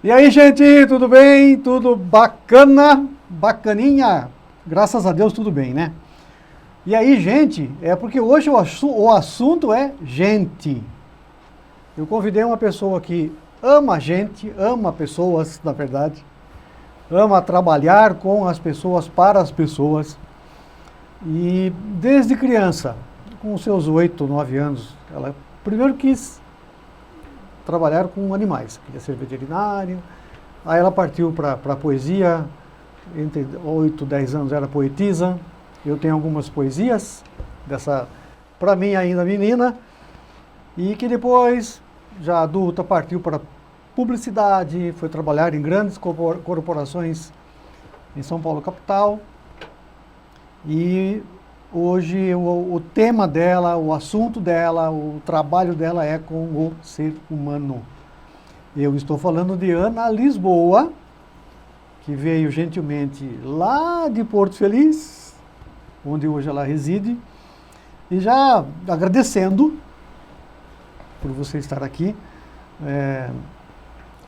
E aí, gente, tudo bem? Tudo bacana? Bacaninha? Graças a Deus, tudo bem, né? E aí, gente, é porque hoje o assunto é gente. Eu convidei uma pessoa que ama gente, ama pessoas, na verdade, ama trabalhar com as pessoas, para as pessoas. E desde criança, com seus 8, 9 anos, ela primeiro quis trabalhar com animais, queria ser veterinária. Aí ela partiu para a poesia, entre 8 e 10 anos era poetisa. Eu tenho algumas poesias, para mim ainda menina, e que depois, já adulta, partiu para publicidade, foi trabalhar em grandes corporações em São Paulo, capital. E hoje o tema dela, o assunto dela, o trabalho dela é com o ser humano. Eu estou falando de Ana Lisboa, que veio gentilmente lá de Porto Feliz, onde hoje ela reside, e já agradecendo por você estar aqui.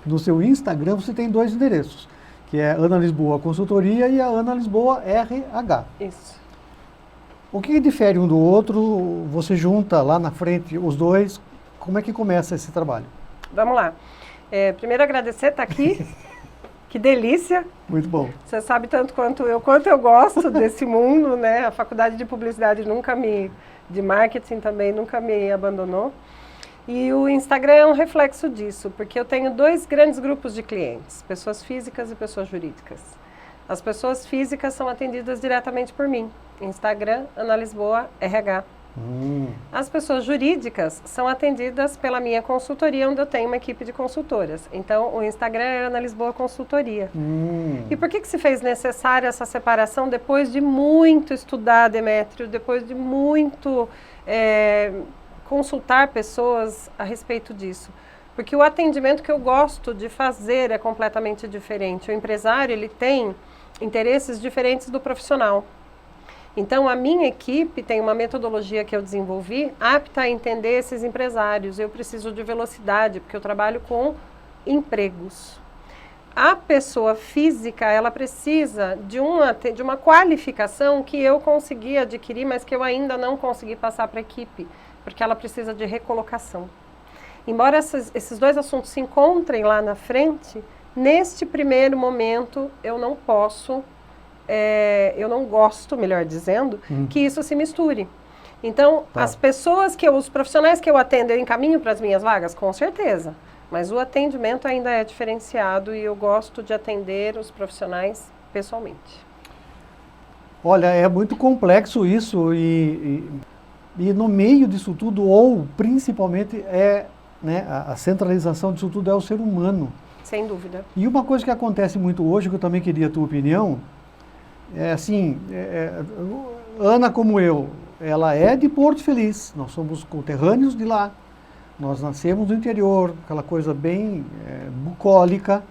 No seu Instagram você tem 2 endereços, que é Ana Lisboa Consultoria e a Ana Lisboa RH. Isso. O que difere um do outro? Você junta lá na frente os dois, como é que começa esse trabalho? Vamos lá. Primeiro agradecer estar aqui. Que delícia. Muito bom. Você sabe tanto quanto eu gosto desse mundo, né? A faculdade de publicidade de marketing também nunca me abandonou. E o Instagram é um reflexo disso, porque eu tenho 2 grandes grupos de clientes, pessoas físicas e pessoas jurídicas. As pessoas físicas são atendidas diretamente por mim. Instagram, Ana Lisboa, RH. As pessoas jurídicas são atendidas pela minha consultoria, onde eu tenho uma equipe de consultoras. Então, o Instagram é Ana Lisboa Consultoria. E por que se fez necessária essa separação depois de muito estudar, Demétrio, depois de muito consultar pessoas a respeito disso? Porque o atendimento que eu gosto de fazer é completamente diferente. O empresário, ele tem interesses diferentes do profissional. Então, a minha equipe tem uma metodologia que eu desenvolvi apta a entender esses empresários. Eu preciso de velocidade, porque eu trabalho com empregos. A pessoa física, ela precisa de uma qualificação que eu consegui adquirir, mas que eu ainda não consegui passar para a equipe, porque ela precisa de recolocação. Embora esses 2 assuntos se encontrem lá na frente, neste primeiro momento eu não posso... eu não gosto, melhor dizendo, que isso se misture. Então, os profissionais que eu atendo, eu encaminho para as minhas vagas? Com certeza. Mas o atendimento ainda é diferenciado e eu gosto de atender os profissionais pessoalmente. Olha, é muito complexo isso e no meio disso tudo, ou principalmente, a centralização disso tudo é o ser humano. Sem dúvida. E uma coisa que acontece muito hoje, que eu também queria a tua opinião, Ana, como eu, ela é de Porto Feliz, nós somos conterrâneos de lá, nós nascemos no interior, aquela coisa bem bucólica,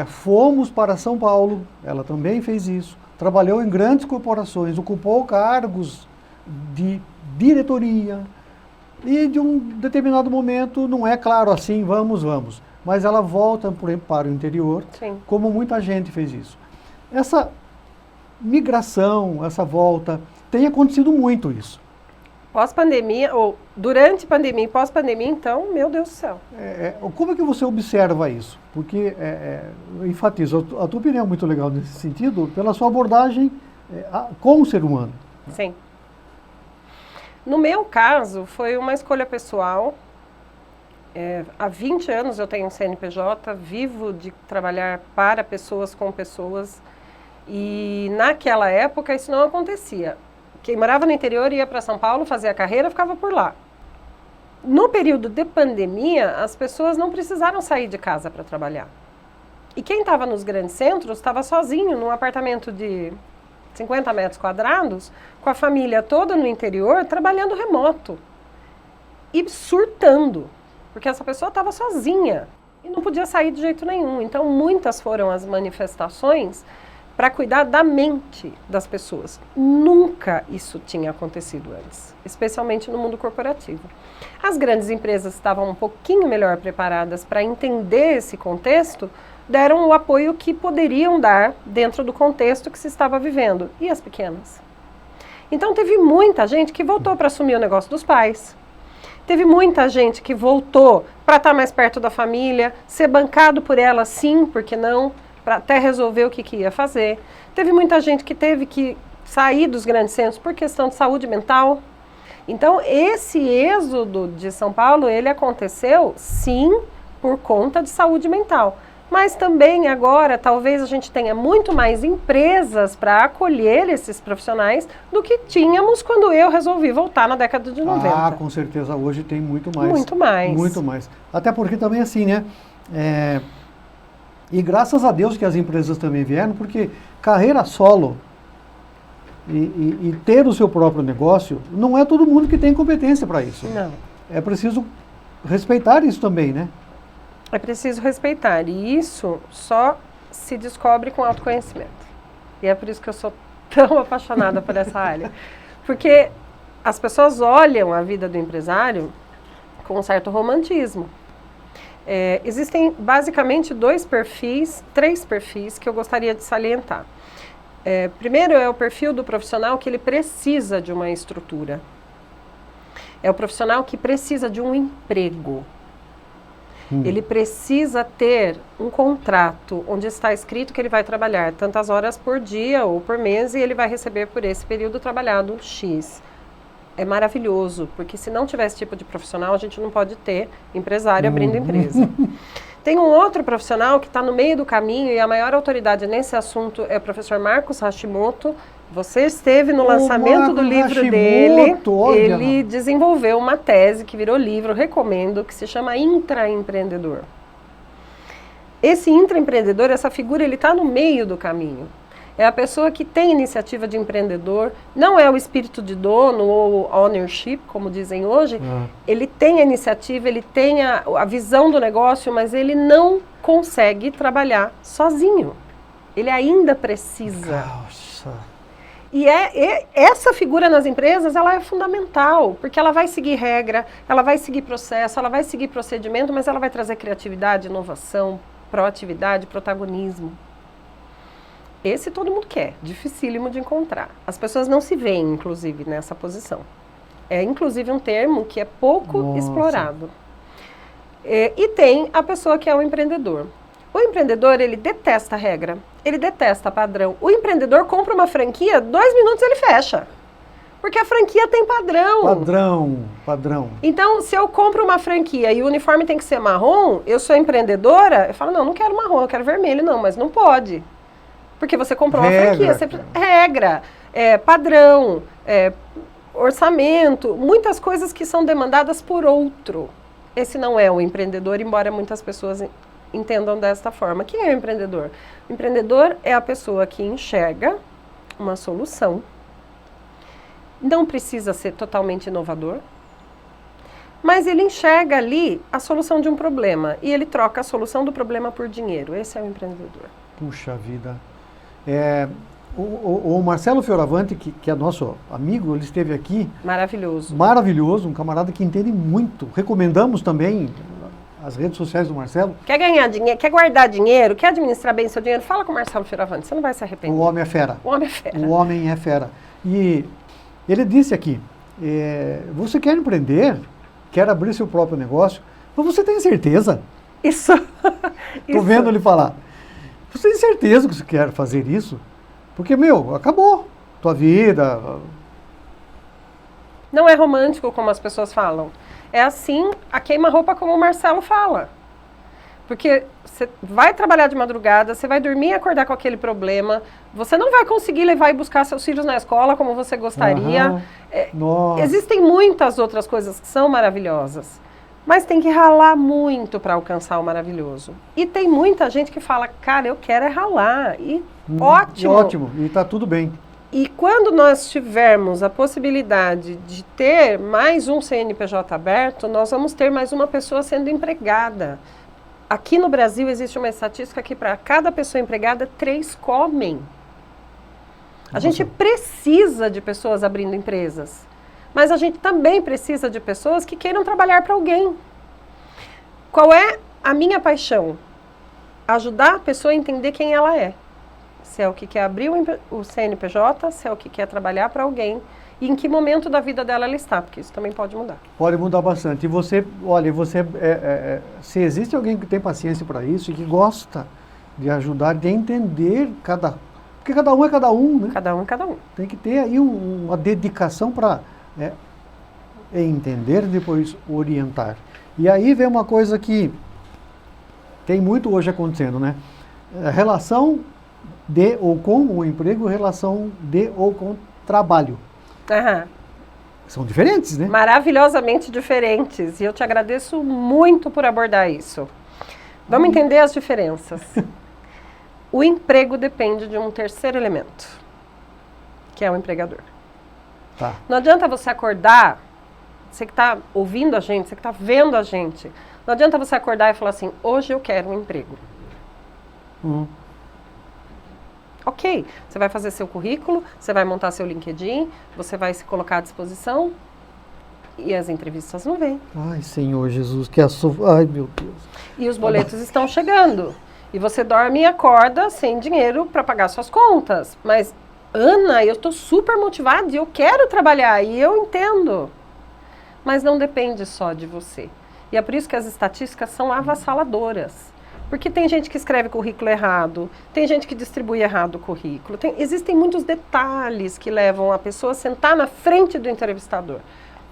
fomos para São Paulo, ela também fez isso, trabalhou em grandes corporações, ocupou cargos de diretoria, e de um determinado momento, não é claro assim, vamos, mas ela volta para o interior, Sim. Como muita gente fez isso. Essa migração, essa volta, tem acontecido muito isso. Pós-pandemia, ou durante pandemia e pós-pandemia, então, meu Deus do céu. Como é que você observa isso? Porque, eu enfatizo, a tua opinião é muito legal nesse sentido, pela sua abordagem com o ser humano. Sim. No meu caso, foi uma escolha pessoal. Há 20 anos eu tenho um CNPJ, vivo de trabalhar para pessoas, com pessoas. E naquela época isso não acontecia. Quem morava no interior ia para São Paulo, fazia a carreira, ficava por lá. No período de pandemia, as pessoas não precisaram sair de casa para trabalhar. E quem estava nos grandes centros estava sozinho, num apartamento de 50 metros quadrados, com a família toda no interior, trabalhando remoto. E surtando, porque essa pessoa estava sozinha e não podia sair de jeito nenhum. Então, muitas foram as manifestações para cuidar da mente das pessoas. Nunca isso tinha acontecido antes, especialmente no mundo corporativo. As grandes empresas estavam um pouquinho melhor preparadas para entender esse contexto, deram o apoio que poderiam dar dentro do contexto que se estava vivendo. E as pequenas? Então teve muita gente que voltou para assumir o negócio dos pais. Teve muita gente que voltou para estar mais perto da família, ser bancado por ela sim, porque não, para até resolver o que ia fazer. Teve muita gente que teve que sair dos grandes centros por questão de saúde mental. Então, esse êxodo de São Paulo, ele aconteceu, sim, por conta de saúde mental. Mas também agora, talvez a gente tenha muito mais empresas para acolher esses profissionais do que tínhamos quando eu resolvi voltar na década de 90. Ah, com certeza, hoje tem muito mais. Muito mais. Muito mais. Até porque também assim, né? E graças a Deus que as empresas também vieram, porque carreira solo e ter o seu próprio negócio, não é todo mundo que tem competência para isso. Não. É preciso respeitar isso também, né? É preciso respeitar. E isso só se descobre com autoconhecimento. E é por isso que eu sou tão apaixonada por essa área. Porque as pessoas olham a vida do empresário com um certo romantismo. Existem basicamente três perfis que eu gostaria de salientar. Primeiro é o perfil do profissional que ele precisa de uma estrutura. É o profissional que precisa de um emprego. Ele precisa ter um contrato onde está escrito que ele vai trabalhar tantas horas por dia ou por mês e ele vai receber por esse período trabalhado X. É maravilhoso, porque se não tiver esse tipo de profissional, a gente não pode ter empresário abrindo empresa. Tem um outro profissional que está no meio do caminho e a maior autoridade nesse assunto é o professor Marcos Hashimoto. Você esteve no lançamento do livro dele. Ele desenvolveu uma tese que virou livro, recomendo, que se chama Intraempreendedor. Esse intraempreendedor, essa figura, ele está no meio do caminho. É a pessoa que tem iniciativa de empreendedor, não é o espírito de dono ou ownership, como dizem hoje. Ele tem a iniciativa, ele tem a visão do negócio, mas ele não consegue trabalhar sozinho. Ele ainda precisa. Nossa. E essa figura nas empresas, ela é fundamental, porque ela vai seguir regra, ela vai seguir processo, ela vai seguir procedimento, mas ela vai trazer criatividade, inovação, proatividade, protagonismo. Esse todo mundo quer, dificílimo de encontrar. As pessoas não se veem, inclusive, nessa posição. É, inclusive, um termo que é pouco explorado. E tem a pessoa que é o empreendedor. O empreendedor, ele detesta a regra, ele detesta padrão. O empreendedor compra uma franquia, 2 minutos ele fecha. Porque a franquia tem padrão. Padrão. Então, se eu compro uma franquia e o uniforme tem que ser marrom, eu sou empreendedora, eu falo, não quero marrom, eu quero vermelho. Não, mas não pode. Porque você comprou uma franquia. Regra, padrão, orçamento, muitas coisas que são demandadas por outro. Esse não é o empreendedor, embora muitas pessoas entendam desta forma. Quem é o empreendedor? O empreendedor é a pessoa que enxerga uma solução, não precisa ser totalmente inovador, mas ele enxerga ali a solução de um problema e ele troca a solução do problema por dinheiro. Esse é o empreendedor. Puxa vida. O Marcelo Fioravante, que é nosso amigo, ele esteve aqui. Maravilhoso. Maravilhoso, um camarada que entende muito. Recomendamos também as redes sociais do Marcelo. Quer ganhar dinheiro, quer guardar dinheiro, quer administrar bem seu dinheiro, fala com o Marcelo Fioravante, você não vai se arrepender. O homem é fera. O homem é fera. O homem é fera. E ele disse aqui, você quer empreender, quer abrir seu próprio negócio, mas você tem certeza? Isso. Estou vendo ele falar. Você tem certeza que você quer fazer isso? Porque, acabou. Tua vida. Não é romântico como as pessoas falam. É assim, a queima-roupa como o Marcelo fala. Porque você vai trabalhar de madrugada, você vai dormir e acordar com aquele problema, você não vai conseguir levar e buscar seus filhos na escola como você gostaria. Existem muitas outras coisas que são maravilhosas, mas tem que ralar muito para alcançar o maravilhoso. E tem muita gente que fala, cara, eu quero ralar. E ótimo. Ótimo, e está tudo bem. E quando nós tivermos a possibilidade de ter mais um CNPJ aberto, nós vamos ter mais uma pessoa sendo empregada. Aqui no Brasil existe uma estatística que para cada pessoa empregada, 3 comem. A gente precisa de pessoas abrindo empresas, mas a gente também precisa de pessoas que queiram trabalhar para alguém. Qual é a minha paixão? Ajudar a pessoa a entender quem ela é. Se é o que quer abrir o CNPJ, se é o que quer trabalhar para alguém e em que momento da vida dela ela está, porque isso também pode mudar. Pode mudar bastante. E você, olha, se existe alguém que tem paciência para isso e que gosta de ajudar, de entender porque cada um é cada um, né? Cada um é cada um. Tem que ter aí uma dedicação para entender e depois orientar. E aí vem uma coisa que tem muito hoje acontecendo, né? A relação de ou com o emprego, relação de ou com trabalho. Aham. São diferentes, né? Maravilhosamente diferentes. E eu te agradeço muito por abordar isso. Vamos entender as diferenças. O emprego depende de um terceiro elemento, que é o empregador. Tá. Não adianta você acordar, você que está ouvindo a gente, você que está vendo a gente, não adianta você acordar e falar assim, hoje eu quero um emprego. Ok, você vai fazer seu currículo, você vai montar seu LinkedIn, você vai se colocar à disposição e as entrevistas não vêm. Ai, Senhor Jesus, ai, meu Deus. E os boletos estão chegando. E você dorme e acorda sem dinheiro para pagar suas contas. Mas, Ana, eu estou super motivada e eu quero trabalhar e eu entendo. Mas não depende só de você. E é por isso que as estatísticas são avassaladoras. Porque tem gente que escreve currículo errado, tem gente que distribui errado o currículo. Existem muitos detalhes que levam a pessoa a sentar na frente do entrevistador.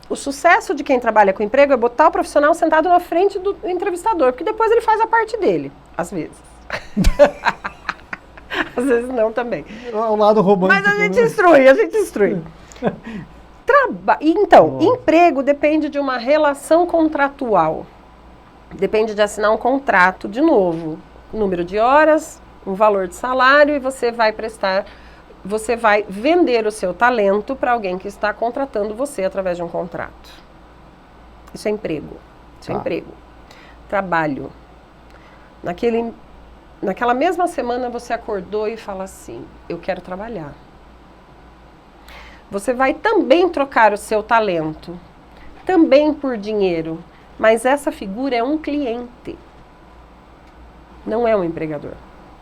O sucesso de quem trabalha com emprego é botar o profissional sentado na frente do entrevistador, porque depois ele faz a parte dele, às vezes. Às vezes não também. O lado romântico. Mas a gente instrui. Então, emprego depende de uma relação contratual. Depende de assinar um contrato, de novo, número de horas, um valor de salário e você vai vender o seu talento para alguém que está contratando você através de um contrato. Isso é emprego. Isso é emprego. Trabalho. Naquela mesma semana você acordou e fala assim, eu quero trabalhar. Você vai também trocar o seu talento, também por dinheiro, mas essa figura é um cliente, não é um empregador.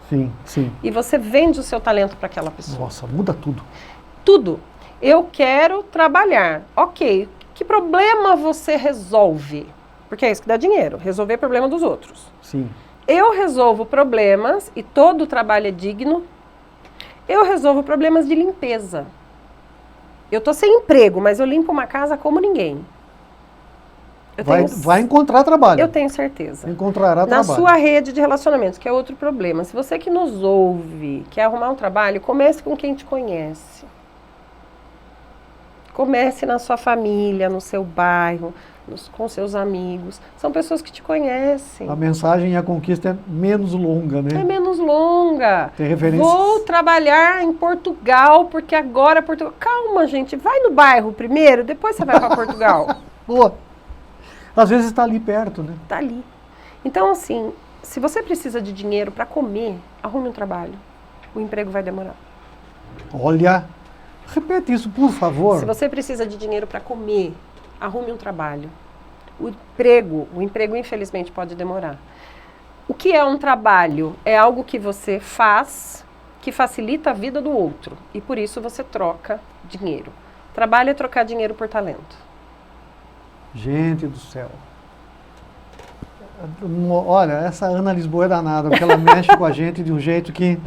Sim, sim. E você vende o seu talento para aquela pessoa. Nossa, muda tudo. Tudo. Eu quero trabalhar. Ok, que problema você resolve? Porque é isso que dá dinheiro, resolver problema dos outros. Sim. Eu resolvo problemas, e todo trabalho é digno, eu resolvo problemas de limpeza. Eu estou sem emprego, mas eu limpo uma casa como ninguém. Vai encontrar trabalho. Eu tenho certeza. Encontrará Na trabalho. sua rede de relacionamentos, que é outro problema. Se você que nos ouve quer arrumar um trabalho, comece com quem te conhece. Comece na sua família, no seu bairro, com seus amigos. São pessoas que te conhecem. A mensagem e a conquista é menos longa, né? É menos longa. Tem referências. Vou trabalhar em Portugal, porque agora Portugal... Calma, gente. Vai no bairro primeiro, depois você vai para Portugal. Boa. Às vezes está ali perto, né? Está ali. Então, assim, se você precisa de dinheiro para comer, arrume um trabalho. O emprego vai demorar. Olha, repete isso, por favor. Se você precisa de dinheiro para comer, arrume um trabalho. O emprego, infelizmente, pode demorar. O que é um trabalho? É algo que você faz, que facilita a vida do outro. E por isso você troca dinheiro. Trabalho é trocar dinheiro por talento. Gente do céu. Olha, essa Ana Lisboa é danada, porque ela mexe com a gente de um jeito que...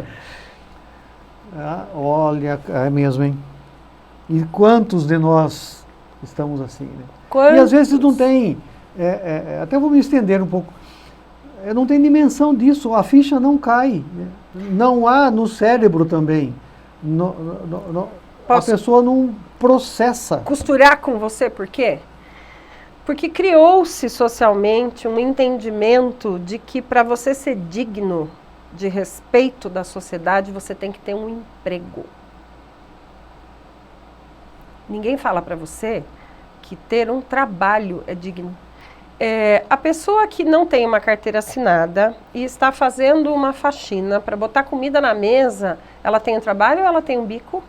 olha, é mesmo, hein? E quantos de nós estamos assim, né? Quantos? E às vezes não tem... até vou me estender um pouco. Não tem dimensão disso, a ficha não cai. Né? Não há no cérebro também. A pessoa não processa. Costurar com você, por quê? Porque criou-se socialmente um entendimento de que para você ser digno de respeito da sociedade, você tem que ter um emprego. Ninguém fala para você que ter um trabalho é digno. A pessoa que não tem uma carteira assinada e está fazendo uma faxina para botar comida na mesa, ela tem um trabalho ou ela tem um bico?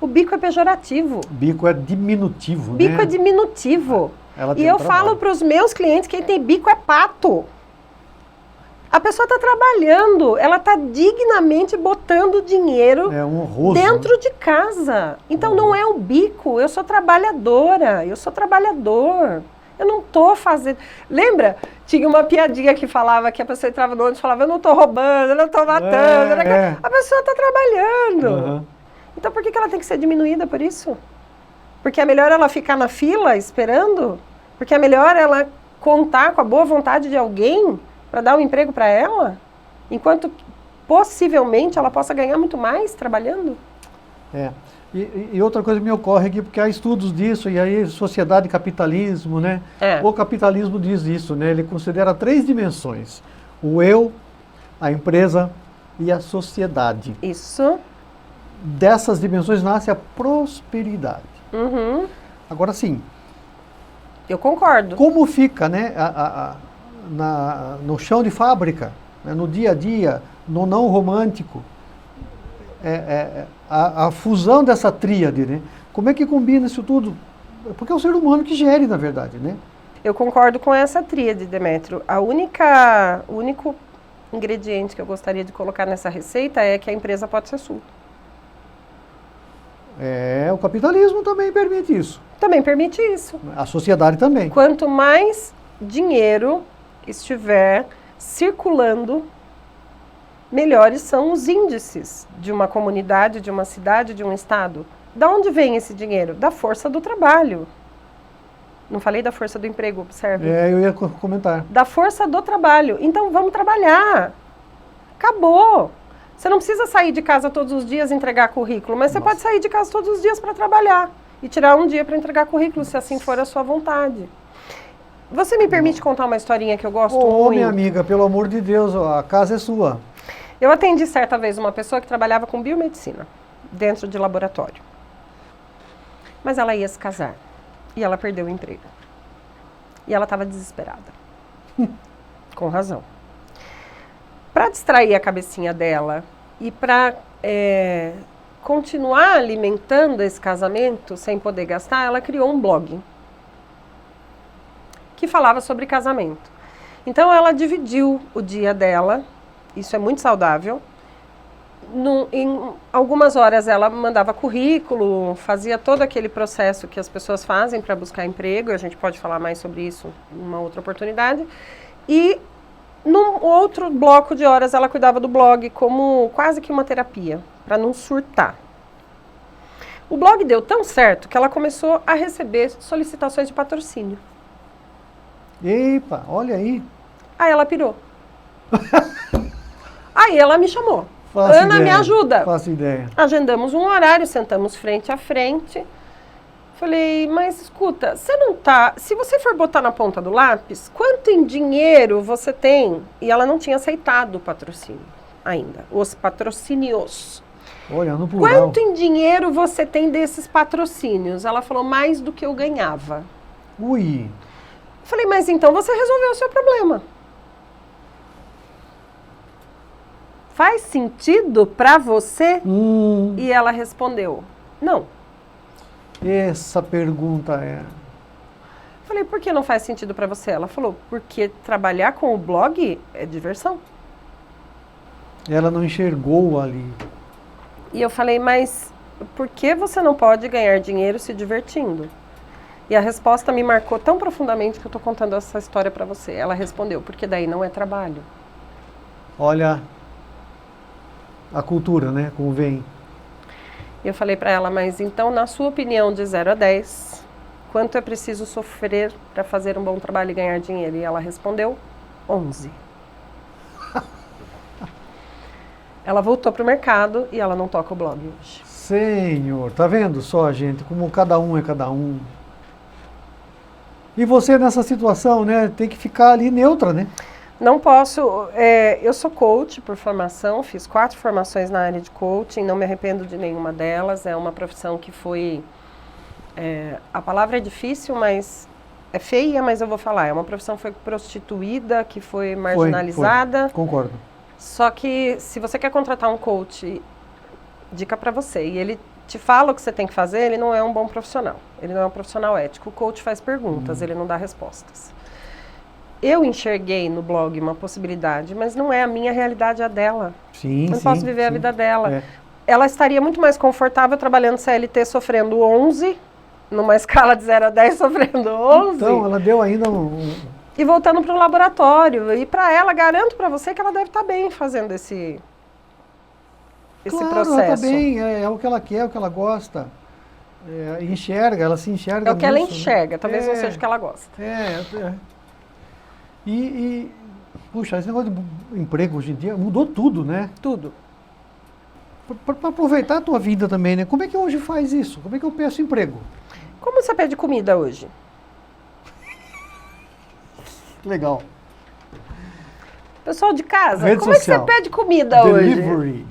O bico é pejorativo. Bico é diminutivo, Bico né? é diminutivo. Ela E tem eu trabalho. falo para os meus clientes que quem tem bico é pato. A pessoa está trabalhando, ela está dignamente botando dinheiro É honroso. dentro de casa. Então não é um bico, eu sou trabalhadora, eu sou trabalhador. Eu não estou fazendo... Lembra? Tinha uma piadinha que falava que a pessoa entrava no ônibus e falava, eu não estou roubando, eu não estou matando. A pessoa está trabalhando. Uhum. Então por que ela tem que ser diminuída por isso? Porque é melhor ela ficar na fila esperando? Porque é melhor ela contar com a boa vontade de alguém para dar um emprego para ela? Enquanto possivelmente ela possa ganhar muito mais trabalhando? É. E outra coisa que me ocorre aqui, porque há estudos disso, e aí sociedade e capitalismo, né? É. O capitalismo diz isso, né? Ele considera 3 dimensões: o eu, a empresa e a sociedade. Isso. Dessas dimensões nasce a prosperidade. Uhum. Agora sim, Eu concordo. como fica, né, no chão de fábrica, né, no dia a dia, no não romântico, a fusão dessa tríade, né? Como é que combina isso tudo? Porque é o ser humano que gere, na verdade, né? Eu concordo com essa tríade, Demétrio. O único ingrediente que eu gostaria de colocar nessa receita é que a empresa pode ser sua. O capitalismo também permite isso. Também permite isso. A sociedade também. Quanto mais dinheiro estiver circulando, melhores são os índices de uma comunidade, de uma cidade, de um estado. Da onde vem esse dinheiro? Da força do trabalho. Não falei da força do emprego, observe. Eu ia comentar. Da força do trabalho. Então vamos trabalhar. Acabou. Você não precisa sair de casa todos os dias e entregar currículo, mas você pode sair de casa todos os dias para trabalhar e tirar um dia para entregar currículo, se assim for a sua vontade. Você me permite contar uma historinha que eu gosto muito? Minha amiga, pelo amor de Deus, a casa é sua. Eu atendi certa vez uma pessoa que trabalhava com biomedicina, dentro de laboratório. Mas ela ia se casar e ela perdeu o emprego. E ela estava desesperada. Com razão. Para distrair a cabecinha dela e para continuar alimentando esse casamento sem poder gastar, ela criou um blog que falava sobre casamento. Então ela dividiu o dia dela, isso é muito saudável. Em algumas horas ela mandava currículo, fazia todo aquele processo que as pessoas fazem para buscar emprego, a gente pode falar mais sobre isso em uma outra oportunidade. E num outro bloco de horas ela cuidava do blog como quase que uma terapia, para não surtar. O blog deu tão certo que ela começou a receber solicitações de patrocínio. Epa, olha aí. Aí ela pirou. Aí ela me chamou. Faço Ana, ideia, me ajuda. Faço ideia. Agendamos um horário, sentamos frente a frente. Falei, mas escuta, você não tá... Se você for botar na ponta do lápis, quanto em dinheiro você tem? E ela não tinha aceitado o patrocínio ainda, os patrocínios. Olha, no plural. Quanto em dinheiro você tem desses patrocínios? Ela falou, mais do que eu ganhava. Ui. Falei, mas então você resolveu o seu problema. Faz sentido para você? E ela respondeu, não. Essa pergunta é... Falei, por que não faz sentido para você? Ela falou, porque trabalhar com o blog é diversão. Ela não enxergou ali. E eu falei, mas por que você não pode ganhar dinheiro se divertindo? E a resposta me marcou tão profundamente que eu estou contando essa história para você. Ela respondeu, porque daí não é trabalho. Olha a cultura, né? Como vem. E eu falei para ela, mas então, na sua opinião, de 0 a 10, quanto é preciso sofrer para fazer um bom trabalho e ganhar dinheiro? E ela respondeu, 11. Ela voltou para o mercado e ela não toca o blog hoje. Senhor, tá vendo só, gente, como cada um é cada um. E você nessa situação, né, tem que ficar ali neutra, né? Não posso, eu sou coach por formação, fiz 4 formações na área de coaching, não me arrependo de nenhuma delas, é uma profissão que foi, a palavra é difícil, mas é feia, mas eu vou falar, é uma profissão que foi prostituída, que foi marginalizada. Foi. Concordo. Só que se você quer contratar um coach, dica para você, e ele te fala o que você tem que fazer, ele não é um bom profissional. Ele não é um profissional ético. O coach faz perguntas, ele não dá respostas. Eu enxerguei no blog uma possibilidade, mas não é a minha realidade, é a dela. Sim, eu não posso viver a vida dela. É. Ela estaria muito mais confortável trabalhando CLT sofrendo 11, numa escala de 0 a 10 sofrendo 11. Então, ela deu ainda E voltando para o laboratório. E para ela, garanto para você que ela deve estar bem fazendo esse claro, processo. Ela está bem, é o que ela quer, é o que ela gosta. Enxerga, ela se enxerga É o que ela nisso, enxerga, né? talvez não seja o que ela gosta. Puxa, esse negócio de emprego hoje em dia mudou tudo, né? Tudo. Para aproveitar a tua vida também, né? Como é que hoje faz isso? Como é que eu peço emprego? Como você pede comida hoje? Legal. Pessoal de casa, Rede como social. é que você pede comida hoje? Delivery.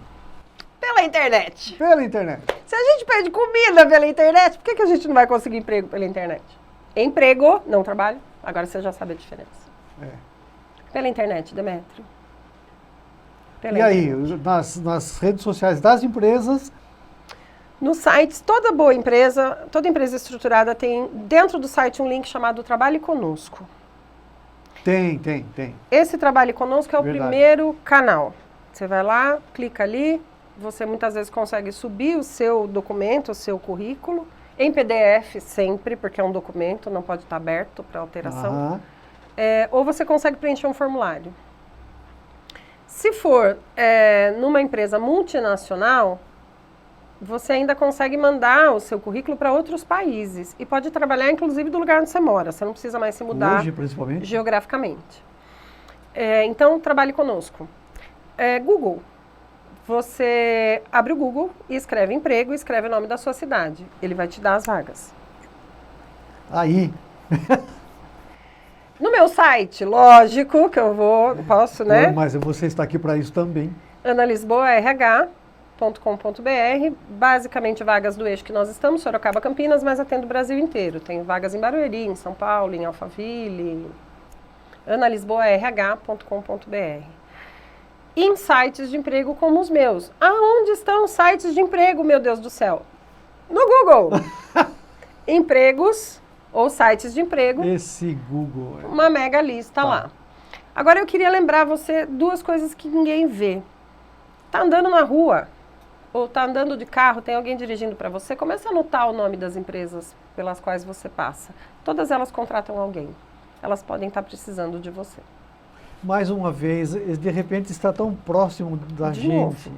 Pela internet. Pela internet. Se a gente pede comida pela internet, por que a gente não vai conseguir emprego pela internet? Emprego, não trabalho. Agora você já sabe a diferença. Pela internet, Demétrio. E aí, nas redes sociais das empresas? Nos sites, toda boa empresa, toda empresa estruturada tem dentro do site um link chamado Trabalhe Conosco. Tem. Esse Trabalhe Conosco é o Verdade. primeiro canal. Você vai lá, clica ali, você muitas vezes consegue subir o seu documento, o seu currículo, em PDF sempre, porque é um documento, não pode estar aberto para alteração. Ou você consegue preencher um formulário. Se for numa empresa multinacional, você ainda consegue mandar o seu currículo para outros países e pode trabalhar inclusive do lugar onde você mora. Você não precisa mais se mudar hoje, principalmente, geograficamente. Então, trabalhe conosco. Google. Você abre o Google e escreve emprego e escreve o nome da sua cidade. Ele vai te dar as vagas. Aí. No meu site, lógico que eu posso, né? Mas você está aqui para isso também. analisboarh.com.br, basicamente vagas do eixo que nós estamos, Sorocaba, Campinas, mas atendo o Brasil inteiro. Tem vagas em Barueri, em São Paulo, em Alphaville. analisboarh.com.br. Em sites de emprego como os meus. Aonde estão os sites de emprego, meu Deus do céu? No Google. Empregos ou sites de emprego. Esse Google. Uma mega lista lá. Agora eu queria lembrar você duas coisas que ninguém vê. Tá andando na rua ou tá andando de carro, tem alguém dirigindo para você, começa a anotar o nome das empresas pelas quais você passa. Todas elas contratam alguém. Elas podem estar precisando de você. Mais uma vez, de repente está tão próximo da gente. Novo.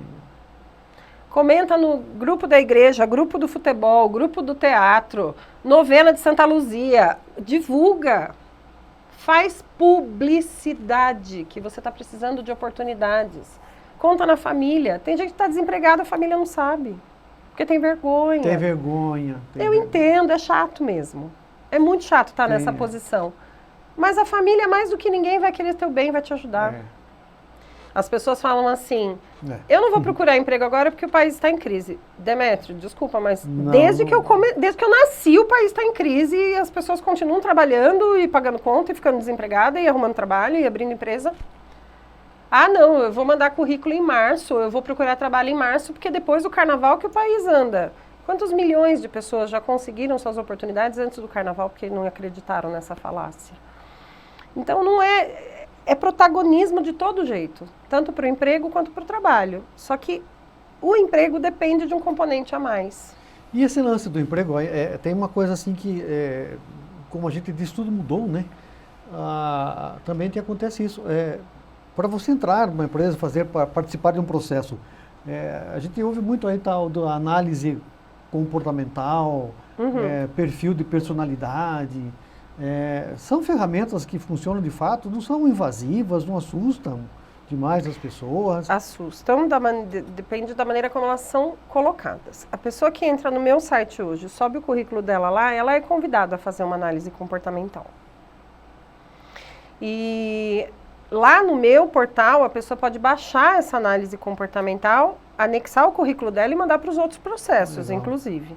Comenta no grupo da igreja, grupo do futebol, grupo do teatro, novena de Santa Luzia. Divulga. Faz publicidade, que você está precisando de oportunidades. Conta na família. Tem gente que está desempregada, a família não sabe. Porque tem vergonha. Tem vergonha. Eu entendo, é chato mesmo. É muito chato estar nessa posição. Mas a família, mais do que ninguém, vai querer teu bem, vai te ajudar. As pessoas falam assim, eu não vou procurar emprego agora porque o país está em crise. Demétrio, desculpa, mas desde que eu nasci o país está em crise e as pessoas continuam trabalhando e pagando conta e ficando desempregada e arrumando trabalho e abrindo empresa. Ah, não, eu vou mandar currículo em março, eu vou procurar trabalho em março porque depois do carnaval que o país anda. Quantos milhões de pessoas já conseguiram suas oportunidades antes do carnaval porque não acreditaram nessa falácia? Então não é protagonismo de todo jeito, tanto para o emprego quanto para o trabalho. Só que o emprego depende de um componente a mais. E esse lance do emprego, tem uma coisa assim que, como a gente diz, tudo mudou, né? Também acontece isso. Para você entrar numa empresa, participar de um processo, a gente ouve muito aí tal da análise comportamental, perfil de personalidade. São ferramentas que funcionam de fato, não são invasivas, não assustam demais as pessoas. Assustam, depende da maneira como elas são colocadas. A pessoa que entra no meu site hoje, sobe o currículo dela lá, ela é convidada a fazer uma análise comportamental. E lá no meu portal, a pessoa pode baixar essa análise comportamental, anexar o currículo dela e mandar para os outros processos, inclusive.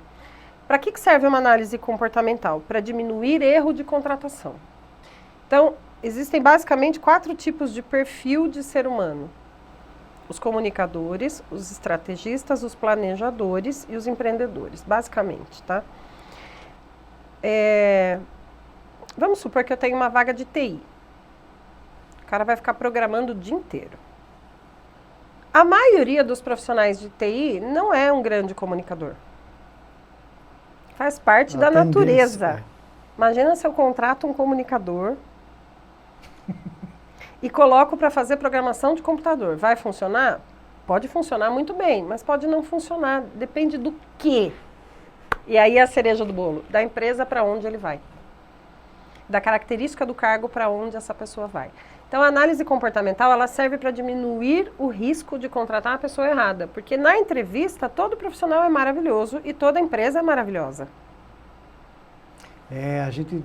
Para que serve uma análise comportamental? Para diminuir erro de contratação. Então, existem basicamente 4 tipos de perfil de ser humano. os comunicadores, os estrategistas, os planejadores e os empreendedores, basicamente, tá? Vamos supor que eu tenho uma vaga de TI. O cara vai ficar programando o dia inteiro. A maioria dos profissionais de TI não é um grande comunicador. Faz parte da natureza. Imagina se eu contrato um comunicador e coloco para fazer programação de computador. Vai funcionar? Pode funcionar muito bem, mas pode não funcionar. Depende do quê? E aí é a cereja do bolo. Da empresa para onde ele vai. Da característica do cargo para onde essa pessoa vai. Então, a análise comportamental, ela serve para diminuir o risco de contratar a pessoa errada. Porque na entrevista, todo profissional é maravilhoso e toda empresa é maravilhosa. A gente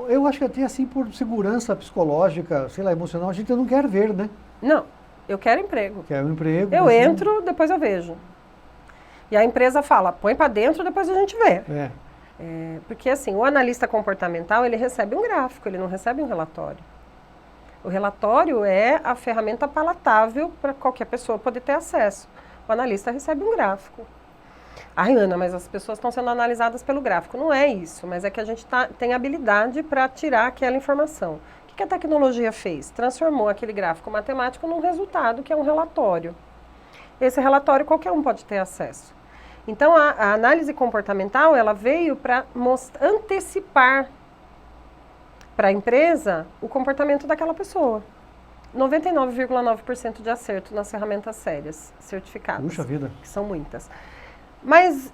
eu acho que até assim por segurança psicológica, sei lá, emocional, a gente não quer ver, né? Não, eu quero emprego. Quer um emprego. Eu entro, depois eu vejo. E a empresa fala, põe para dentro, depois a gente vê. Porque assim, o analista comportamental, ele recebe um gráfico, ele não recebe um relatório. O relatório é a ferramenta palatável para qualquer pessoa poder ter acesso. O analista recebe um gráfico. Ai, Ana, mas as pessoas estão sendo analisadas pelo gráfico. Não é isso, mas é que a gente tem habilidade para tirar aquela informação. O que a tecnologia fez? Transformou aquele gráfico matemático num resultado, que é um relatório. Esse relatório qualquer um pode ter acesso. Então, a análise comportamental, ela veio para antecipar para a empresa o comportamento daquela pessoa. 99,9% de acerto nas ferramentas sérias, certificadas. Puxa vida. Que são muitas. Mas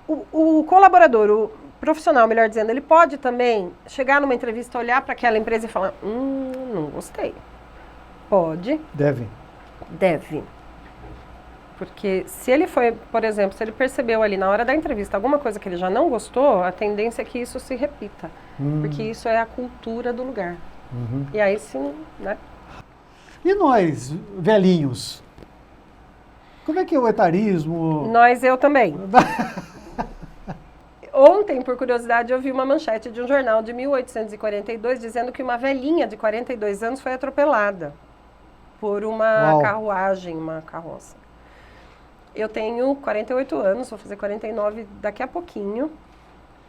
o colaborador, o profissional, melhor dizendo, ele pode também chegar numa entrevista, olhar para aquela empresa e falar, não gostei. Pode. Deve. Porque se ele foi, por exemplo, se ele percebeu ali na hora da entrevista alguma coisa que ele já não gostou, a tendência é que isso se repita. Porque isso é a cultura do lugar. E aí sim, né? E nós, velhinhos? Como é que é o etarismo? Eu também. Ontem, por curiosidade, eu vi uma manchete de um jornal de 1842 dizendo que uma velhinha de 42 anos foi atropelada por uma carruagem, uma carroça. Eu tenho 48 anos, vou fazer 49 daqui a pouquinho,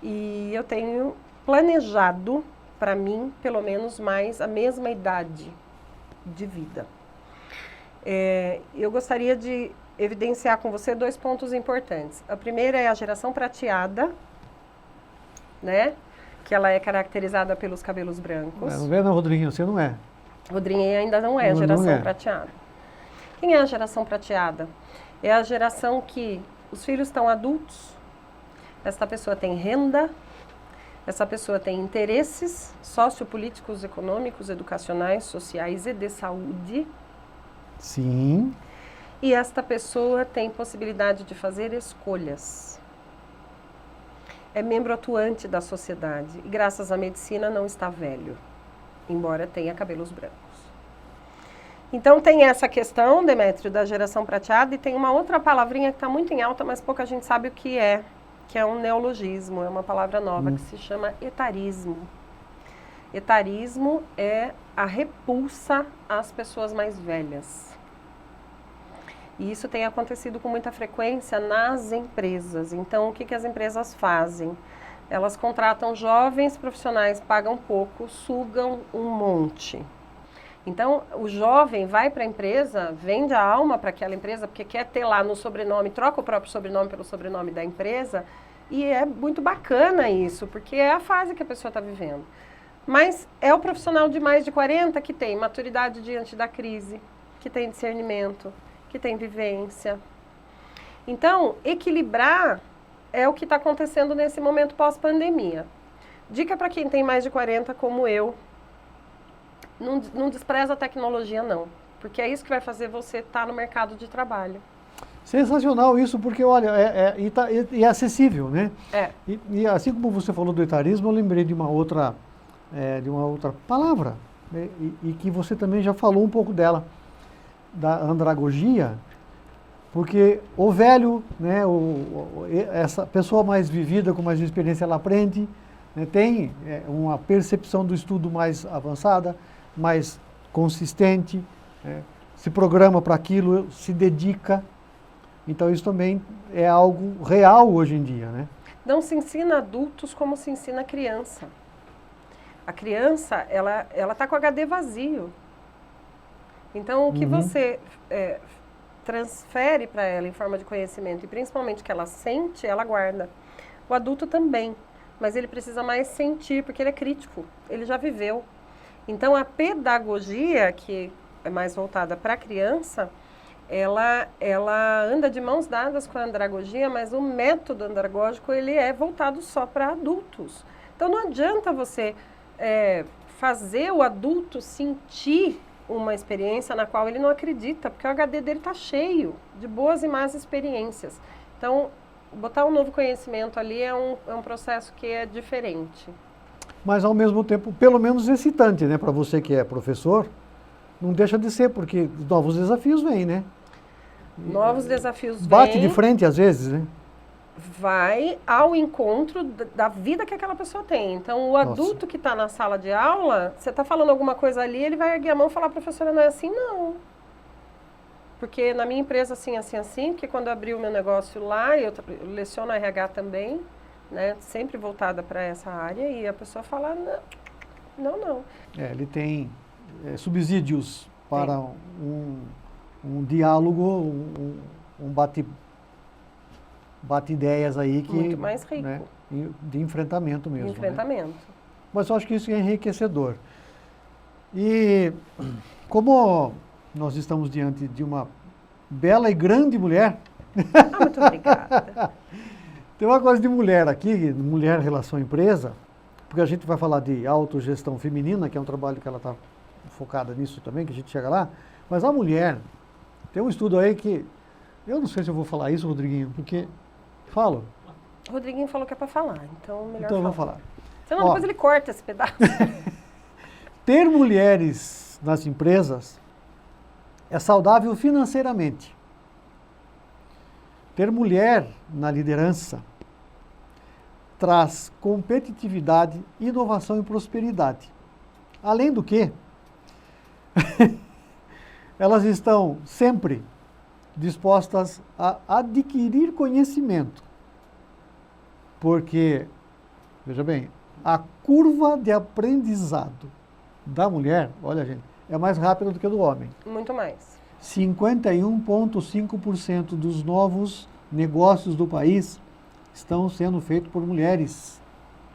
e eu tenho planejado, para mim, pelo menos mais a mesma idade de vida. Eu gostaria de evidenciar com você 2 pontos importantes. A primeira é a geração prateada, né? Que ela é caracterizada pelos cabelos brancos. Não vê, não, Rodriguinho, você não é. Rodriguinho ainda não é a geração prateada. Quem é a geração prateada? É a geração que os filhos estão adultos, essa pessoa tem renda, essa pessoa tem interesses sociopolíticos, econômicos, educacionais, sociais e de saúde. Sim. E esta pessoa tem possibilidade de fazer escolhas. É membro atuante da sociedade e, graças à medicina, não está velho, embora tenha cabelos brancos. Então, tem essa questão, Demétrio, da geração prateada, e tem uma outra palavrinha que está muito em alta, mas pouca gente sabe o que é um neologismo, é uma palavra nova, que se chama etarismo. Etarismo é a repulsa às pessoas mais velhas. E isso tem acontecido com muita frequência nas empresas. Então, o que as empresas fazem? Elas contratam jovens profissionais, pagam pouco, sugam um monte. Então, o jovem vai para a empresa, vende a alma para aquela empresa, porque quer ter lá no sobrenome, troca o próprio sobrenome pelo sobrenome da empresa, e é muito bacana isso, porque é a fase que a pessoa está vivendo. Mas é o profissional de mais de 40 que tem maturidade diante da crise, que tem discernimento, que tem vivência. Então, equilibrar é o que está acontecendo nesse momento pós-pandemia. Dica para quem tem mais de 40, como eu, não despreza a tecnologia, não. Porque é isso que vai fazer você estar no mercado de trabalho. Sensacional isso, porque, olha, é acessível, né? E assim como você falou do etarismo, eu lembrei de uma outra palavra, né? E que você também já falou um pouco dela, da andragogia, porque o velho, né, essa pessoa mais vivida, com mais experiência, ela aprende, né, tem uma percepção do estudo mais avançada, mais consistente, né, se programa para aquilo, se dedica. Então isso também é algo real hoje em dia, né? Não se ensina adultos como se ensina criança. A criança, ela está com o HD vazio. Então, o que você transfere para ela em forma de conhecimento, e principalmente que ela sente, ela guarda. O adulto também, mas ele precisa mais sentir, porque ele é crítico, ele já viveu. Então, a pedagogia, que é mais voltada para a criança, ela anda de mãos dadas com a andragogia, mas o método andragógico ele é voltado só para adultos. Então não adianta você fazer o adulto sentir uma experiência na qual ele não acredita, porque o HD dele está cheio de boas e más experiências. Então, botar um novo conhecimento ali é um processo que é diferente. Mas ao mesmo tempo, pelo menos excitante, né? Para você que é professor, não deixa de ser, porque novos desafios vêm, né? Novos desafios vêm. Bate de frente às vezes, né? Vai ao encontro da vida que aquela pessoa tem. Então, o adulto que está na sala de aula, você está falando alguma coisa ali, ele vai erguer a mão e falar, professora, não é assim, não. Porque na minha empresa, assim, que quando eu abri o meu negócio lá, eu leciono RH também, né? Sempre voltada para essa área, e a pessoa fala, não. Ele tem subsídios para um diálogo, um bate-ideias aí que... Muito mais rico. Né, de enfrentamento mesmo. De enfrentamento. Né? Mas eu acho que isso é enriquecedor. E como nós estamos diante de uma bela e grande mulher... Muito obrigada. Tem uma coisa de mulher aqui, mulher relação empresa, porque a gente vai falar de autogestão feminina, que é um trabalho que ela está focada nisso também, que a gente chega lá, mas a mulher, tem um estudo aí que, eu não sei se eu vou falar isso, Rodriguinho, porque, falo. O Rodriguinho falou que é para falar, então melhor Então eu vou falar. Senão depois ele corta esse pedaço. Ter mulheres nas empresas é saudável financeiramente. Ter mulher na liderança traz competitividade, inovação e prosperidade. Além do que, elas estão sempre dispostas a adquirir conhecimento. Porque, veja bem, a curva de aprendizado da mulher, olha gente, é mais rápida do que a do homem. Muito mais. 51,5% dos novos negócios do país estão sendo feitos por mulheres.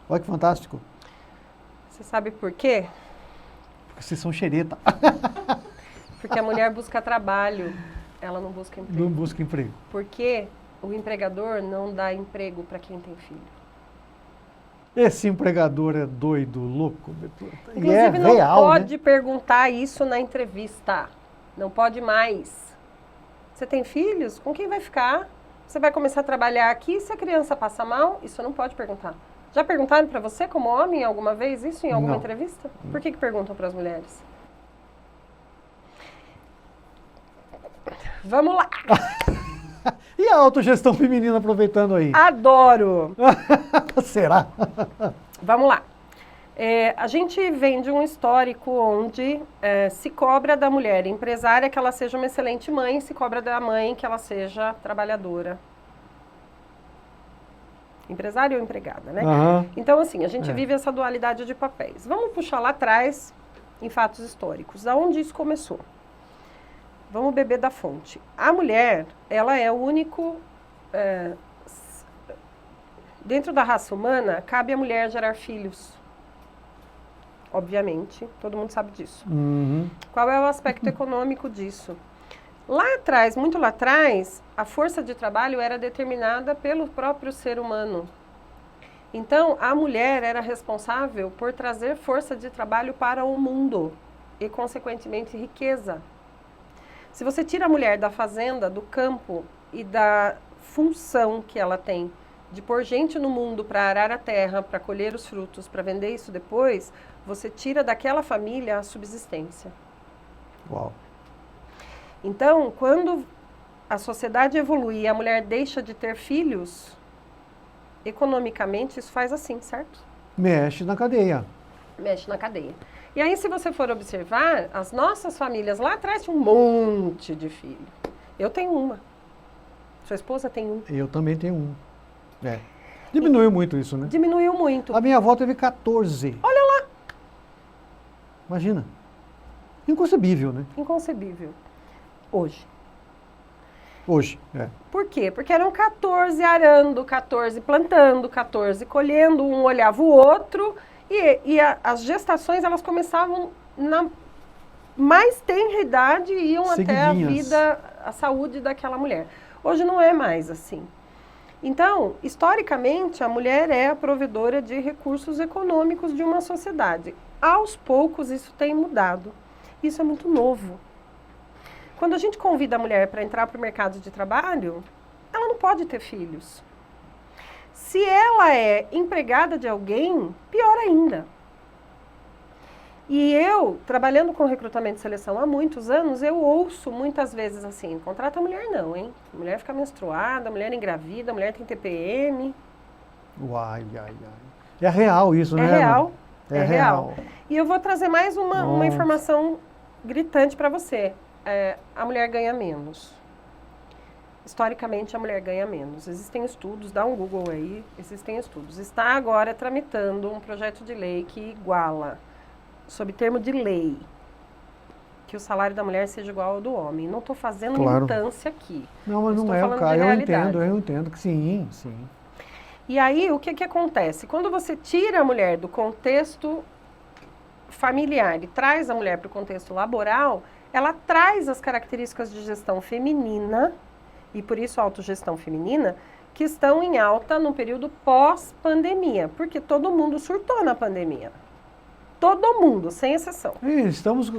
Olha que fantástico. Você sabe por quê? Porque vocês são xereta. Porque a mulher busca trabalho, ela não busca emprego. Não busca emprego. Porque o empregador não dá emprego para quem tem filho. Esse empregador é doido, louco. Inclusive, e é não real, pode né? perguntar isso na entrevista. Não pode mais. Você tem filhos? Com quem vai ficar? Você vai começar a trabalhar aqui? Se a criança passa mal, isso não pode perguntar. Já perguntaram para você, como homem, alguma vez isso em alguma entrevista? Por que perguntam para as mulheres? Vamos lá! E a autogestão feminina aproveitando aí? Adoro! Será? Vamos lá. A gente vem de um histórico onde se cobra da mulher empresária que ela seja uma excelente mãe, se cobra da mãe que ela seja trabalhadora. Empresária ou empregada, né? Uhum. Então, assim, a gente vive essa dualidade de papéis. Vamos puxar lá atrás, em fatos históricos, aonde isso começou. Vamos beber da fonte. A mulher, ela é o único... dentro da raça humana, cabe à mulher gerar filhos. Obviamente, todo mundo sabe disso. Uhum. Qual é o aspecto econômico disso? Lá atrás, muito lá atrás, a força de trabalho era determinada pelo próprio ser humano. Então, a mulher era responsável por trazer força de trabalho para o mundo e, consequentemente, riqueza. Se você tira a mulher da fazenda, do campo e da função que ela tem de pôr gente no mundo para arar a terra, para colher os frutos, para vender isso depois, você tira daquela família a subsistência. Uau. Então, quando a sociedade evolui e a mulher deixa de ter filhos, economicamente isso faz assim, certo? Mexe na cadeia. Mexe na cadeia. E aí, se você for observar, as nossas famílias lá atrás tinham um monte de filho. Eu tenho uma. Sua esposa tem um. Eu também tenho um. É. Diminuiu muito isso, né? Diminuiu muito. A minha avó teve 14. Olha lá. Imagina. Inconcebível, né? Inconcebível. Hoje. Hoje, é. Por quê? Porque eram 14 arando, 14 plantando, 14 colhendo, um olhava o outro. As gestações, elas começavam na mais tenra idade e iam até a vida, a saúde daquela mulher. Hoje não é mais assim. Então, historicamente, a mulher é a provedora de recursos econômicos de uma sociedade. Aos poucos, isso tem mudado. Isso é muito novo. Quando a gente convida a mulher para entrar para o mercado de trabalho, ela não pode ter filhos. Se ela é empregada de alguém, pior ainda. E eu, trabalhando com recrutamento e seleção há muitos anos, eu ouço muitas vezes assim, contrata a mulher não, hein? A mulher fica menstruada, a mulher engravida, a mulher tem TPM. Uai, ai, ai. É real isso, né? É real. É real. E eu vou trazer mais uma informação gritante para você. A mulher ganha menos. Historicamente, a mulher ganha menos. Existem estudos, dá um Google aí, existem estudos. Está agora tramitando um projeto de lei que iguala, sob termo de lei, que o salário da mulher seja igual ao do homem. Não estou fazendo militância aqui. Não, mas não é o caso. Eu entendo que sim, sim. E aí, o que acontece? Quando você tira a mulher do contexto familiar e traz a mulher para o contexto laboral, ela traz as características de gestão feminina, e por isso a autogestão feminina, que estão em alta no período pós-pandemia, porque todo mundo surtou na pandemia. Todo mundo, sem exceção. E estamos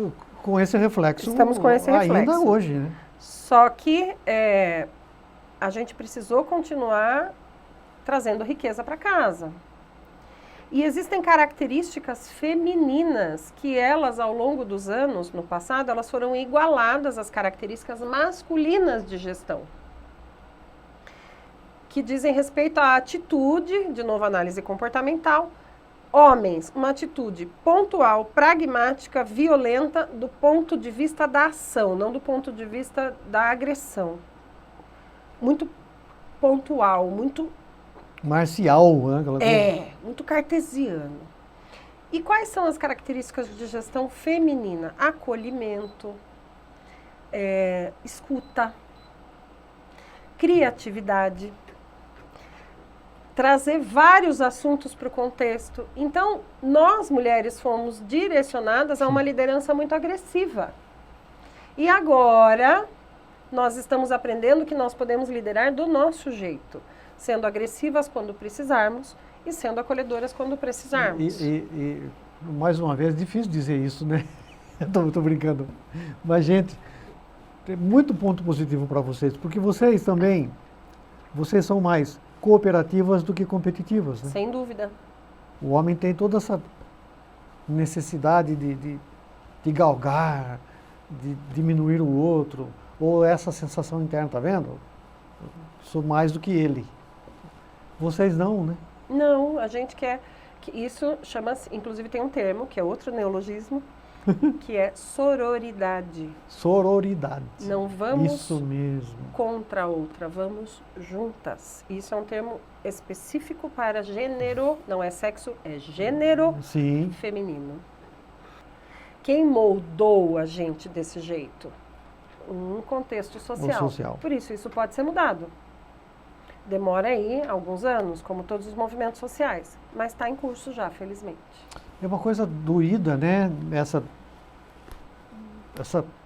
com esse reflexo. Estamos com esse reflexo. Ainda hoje, né? Só que a gente precisou continuar trazendo riqueza para casa. E existem características femininas que elas, ao longo dos anos, no passado, elas foram igualadas às características masculinas de gestão, que dizem respeito à atitude, de novo, análise comportamental. Homens, uma atitude pontual, pragmática, violenta, do ponto de vista da ação, não do ponto de vista da agressão. Muito pontual, muito... marcial, né? Muito cartesiano. E quais são as características de gestão feminina? Acolhimento, escuta, criatividade, trazer vários assuntos para o contexto. Então, nós mulheres fomos direcionadas a uma liderança muito agressiva. E agora, nós estamos aprendendo que nós podemos liderar do nosso jeito, sendo agressivas quando precisarmos e sendo acolhedoras quando precisarmos. E mais uma vez, é difícil dizer isso, né? Estou brincando. Mas, gente, tem muito ponto positivo para vocês, porque vocês são mais cooperativas do que competitivas, né? Sem dúvida. O homem tem toda essa necessidade de galgar, de diminuir o outro, ou essa sensação interna, tá vendo? Sou mais do que ele. Vocês não, né? Não, a gente quer... Isso chama-se... Inclusive tem um termo, que é outro neologismo, que é sororidade. Sororidade. Não vamos isso mesmo. Contra a outra, vamos juntas. Isso é um termo específico para gênero, não é sexo, é gênero Sim. feminino. Quem moldou a gente desse jeito? Um contexto social. Por isso pode ser mudado. Demora aí alguns anos, como todos os movimentos sociais, mas está em curso já, felizmente. É uma coisa doída, né? Essa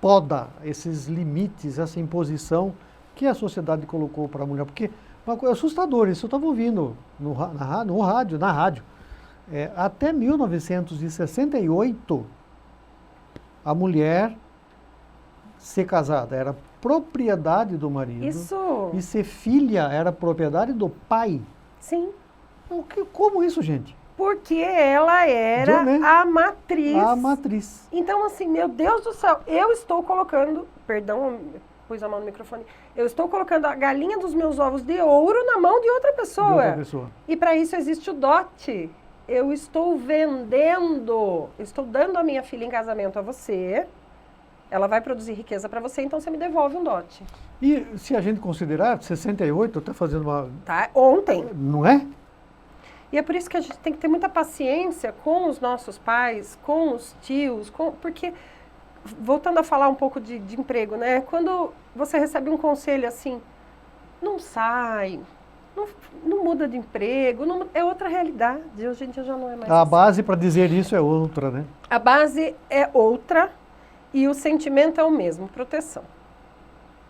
poda, esses limites, essa imposição que a sociedade colocou para a mulher. Porque uma coisa assustadora, isso eu estava ouvindo na rádio. Até 1968, a mulher ser casada era propriedade do marido. Isso. E ser filha era propriedade do pai. Sim. Como isso, gente? Porque ela era a matriz. A matriz. Então, assim, meu Deus do céu, eu estou colocando, perdão, pus a mão no microfone, eu estou colocando a galinha dos meus ovos de ouro na mão de outra pessoa. De outra pessoa. E para isso existe o dote. eu estou vendendo, estou dando a minha filha em casamento a você, ela vai produzir riqueza para você, então você me devolve um dote. E se a gente considerar, 68, eu estou fazendo uma... Tá? Ontem. Não é? E é por isso que a gente tem que ter muita paciência com os nossos pais, com os tios, porque, voltando a falar um pouco de emprego, né? Quando você recebe um conselho assim, não sai, não muda de emprego, é outra realidade. Hoje em dia já não é mais A assim. base para dizer isso é outra, né? A base é outra e o sentimento é o mesmo, proteção.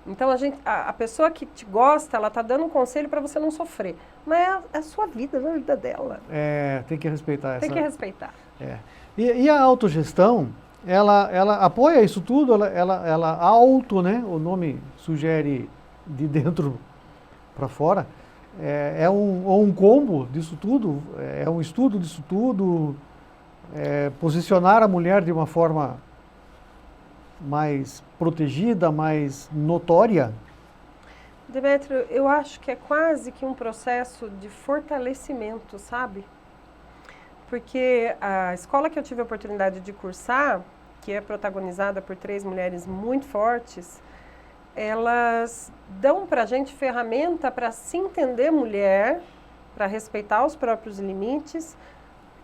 Então, a pessoa que te gosta, ela está dando um conselho para você não sofrer. Mas é a sua vida, não é a vida dela. Tem que respeitar essa... Tem que respeitar. E a autogestão, ela apoia isso tudo, ela auto, né? O nome sugere de dentro para fora. É um combo disso tudo, é um estudo disso tudo, posicionar a mulher de uma forma mais protegida, mais notória. Demétrio, eu acho que é quase que um processo de fortalecimento, sabe? Porque a escola que eu tive a oportunidade de cursar, que é protagonizada por 3 mulheres muito fortes, elas dão para a gente ferramenta para se entender mulher, para respeitar os próprios limites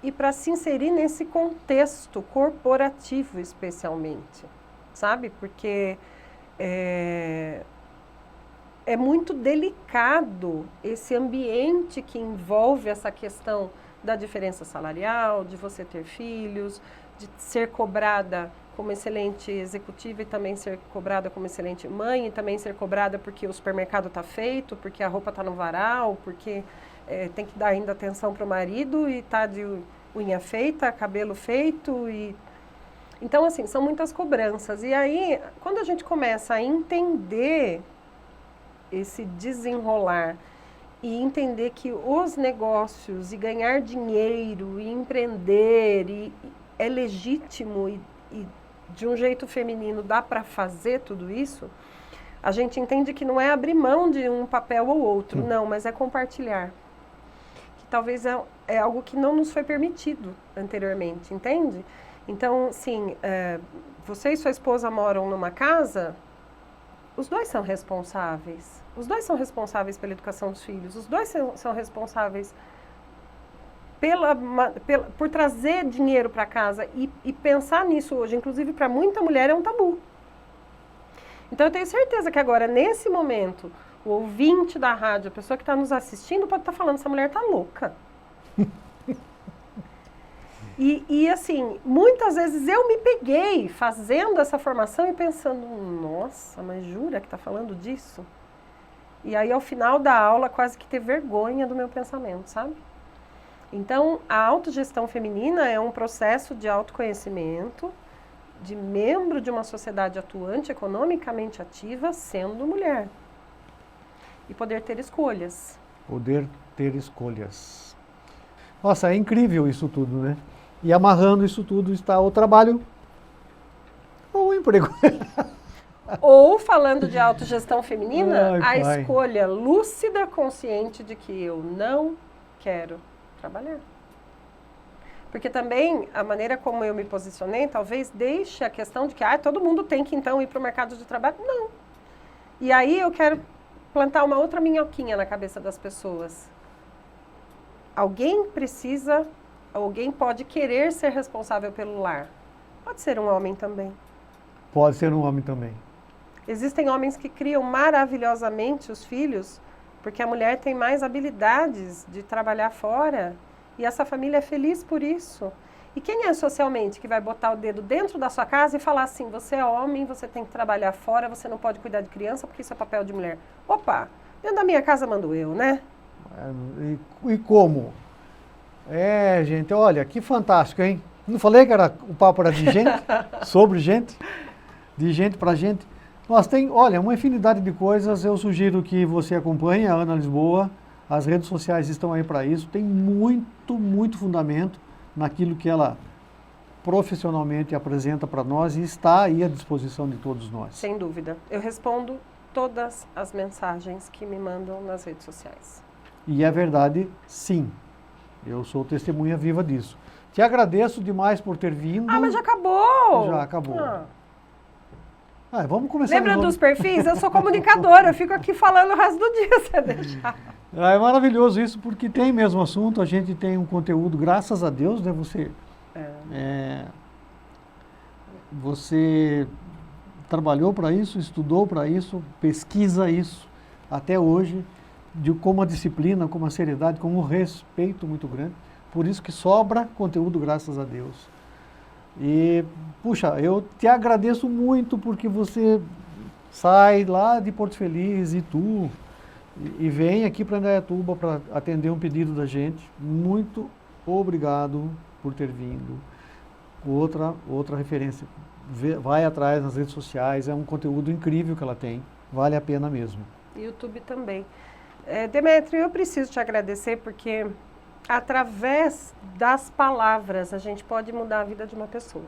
e para se inserir nesse contexto corporativo especialmente, sabe? Porque é muito delicado esse ambiente que envolve essa questão da diferença salarial, de você ter filhos, de ser cobrada como excelente executiva e também ser cobrada como excelente mãe, e também ser cobrada porque o supermercado está feito, porque a roupa está no varal, porque tem que dar ainda atenção para o marido e está de unha feita, cabelo feito. Então, assim, são muitas cobranças. E aí, quando a gente começa a entender esse desenrolar e entender que os negócios e ganhar dinheiro e empreender é legítimo e de um jeito feminino dá para fazer tudo isso, a gente entende que não é abrir mão de um papel ou outro, não, mas é compartilhar. Que talvez é algo que não nos foi permitido anteriormente, entende? Então, sim, você e sua esposa moram numa casa, os dois são responsáveis. Os dois são responsáveis pela educação dos filhos, os dois são responsáveis por trazer dinheiro para casa e pensar nisso hoje, inclusive para muita mulher, é um tabu. Então eu tenho certeza que agora, nesse momento, o ouvinte da rádio, a pessoa que está nos assistindo, pode estar falando, essa mulher está louca. E assim, muitas vezes eu me peguei fazendo essa formação e pensando, nossa, mas jura que está falando disso? E aí, ao final da aula, quase que ter vergonha do meu pensamento, sabe? Então, a autogestão feminina é um processo de autoconhecimento de membro de uma sociedade atuante, economicamente ativa, sendo mulher. E poder ter escolhas. Poder ter escolhas. Nossa, é incrível isso tudo, né? E amarrando isso tudo está o trabalho ou o emprego. Ou, falando de autogestão feminina, Ai, a pai. escolha lúcida, consciente de que eu não quero trabalhar. Porque também a maneira como eu me posicionei talvez deixe a questão de que todo mundo tem que então ir para o mercado de trabalho. Não. E aí eu quero plantar uma outra minhoquinha na cabeça das pessoas. Alguém pode querer ser responsável pelo lar. Pode ser um homem também. Pode ser um homem também. Existem homens que criam maravilhosamente os filhos porque a mulher tem mais habilidades de trabalhar fora e essa família é feliz por isso. E quem é socialmente que vai botar o dedo dentro da sua casa e falar assim, você é homem, você tem que trabalhar fora, você não pode cuidar de criança porque isso é papel de mulher. Opa, dentro da minha casa mando eu, né? E como? Gente, olha, que fantástico, hein? Não falei que o papo era de gente, sobre gente, de gente para gente. Nós tem, olha, uma infinidade de coisas. Eu sugiro que você acompanhe a Ana Lisboa. As redes sociais estão aí para isso. Tem muito, muito fundamento naquilo que ela profissionalmente apresenta para nós e está aí à disposição de todos nós. Sem dúvida. Eu respondo todas as mensagens que me mandam nas redes sociais. E é verdade, sim. Eu sou testemunha viva disso. Te agradeço demais por ter vindo. Ah, mas já acabou! Já acabou. Ah. Vamos começar. Lembra dos perfis? Eu sou comunicadora, eu fico aqui falando o resto do dia, você deixar. É maravilhoso isso, porque tem mesmo assunto, a gente tem um conteúdo, graças a Deus, né? Você trabalhou para isso, estudou para isso, pesquisa isso até hoje, com uma disciplina, com uma seriedade, com um respeito muito grande. Por isso que sobra conteúdo, graças a Deus. E, puxa, eu te agradeço muito porque você sai lá de Porto Feliz, Itu, e vem aqui para Indaiatuba para atender um pedido da gente. Muito obrigado por ter vindo. Outra referência, vai atrás nas redes sociais, é um conteúdo incrível que ela tem, vale a pena mesmo. YouTube também. Demétrio, eu preciso te agradecer porque através das palavras a gente pode mudar a vida de uma pessoa.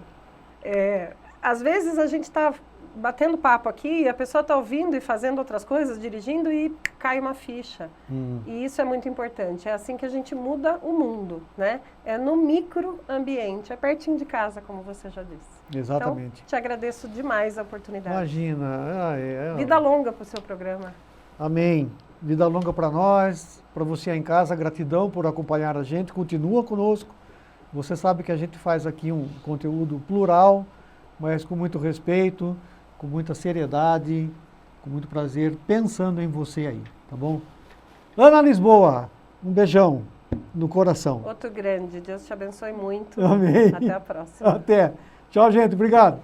Às vezes a gente está batendo papo aqui, a pessoa está ouvindo e fazendo outras coisas, dirigindo e cai uma ficha. E isso é muito importante. É assim que a gente muda o mundo, né? É no microambiente, é pertinho de casa, como você já disse. Exatamente. Então, te agradeço demais a oportunidade. Imagina. Vida longa para o seu programa. Amém. Vida longa para nós, para você aí em casa, gratidão por acompanhar a gente, continua conosco. Você sabe que a gente faz aqui um conteúdo plural, mas com muito respeito, com muita seriedade, com muito prazer, pensando em você aí, tá bom? Ana Lisboa, um beijão no coração. Outro grande, Deus te abençoe muito. Amém. Até a próxima. Até. Tchau, gente, obrigado.